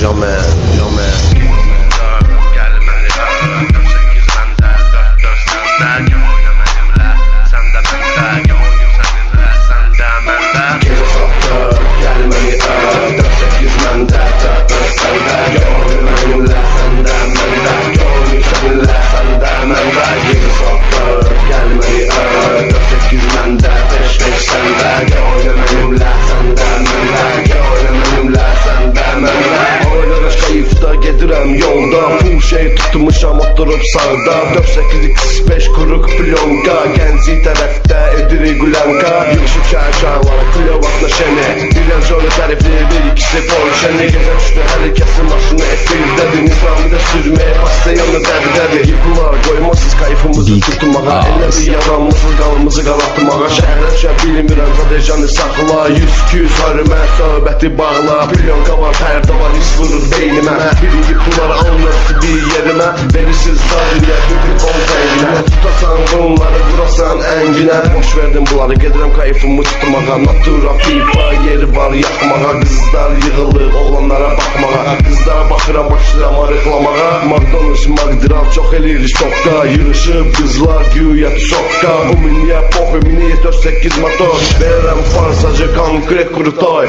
Jamais. Gəlməni 4-8 məndə, 4-4 səndə. Oyna mənimlə, sən də məndə. Oyun səninlə, sən də məndə. Geri sattı, gəlməni 4-8 məndə, 4-4 səndə. Oyna mənimlə, sən də məndə. Oyun səninlə, sən də məndə. Geri sattı, gəlməni 4-8 məndə, 5-5 səndə. Oyna mənimlə, sən də məndə. Oyna mənimlə, sən də məndə. Kayıfda gedirəm yolda, pul şey tutmuşam oturup sağda. 4-8-5 kuruq plyonka, Genci tərəfdə edirik güləmka. Yığışıb şəhər-şəhərlara, Klevatla şəni. Bilən jolu tərifli, bir ikisi Polşəni. Gecə düşdü, hər kəsin maşını efirdədir. Nizami də sürməyə, pastayanı dərdədir. Yıkılar qoymasız kayfımızı tutmağa. Elə bir yaranmışız, qalımızı qalatmağa. Şəhərə düşə bilmirəm, zadejanı saxla. 100-200 hörmət, söhbəti bağla. Plyonka var, pərdə var, his vurur beynimə. Birinci pulları alınır bir yerimə. Verirsiniz dariyə, bütün konteynə. Tutasan bunları, vurasan ənginə. Boş verdim bunları, gedirəm kayfımı tutmağa. Natura pipa, yeri var yaxmağa. Qızlar yığılır, oğlanlara baxmağa. Qızlara baxıram, başlayıram arıqlamağa. McDonald's, Magdiral, çox elirik şokda. Yığışıb qızlar, güya tuşokka. Uminiyə, pop, mini 4-8 motor. Verirəm farsacı, konkret kurutoy.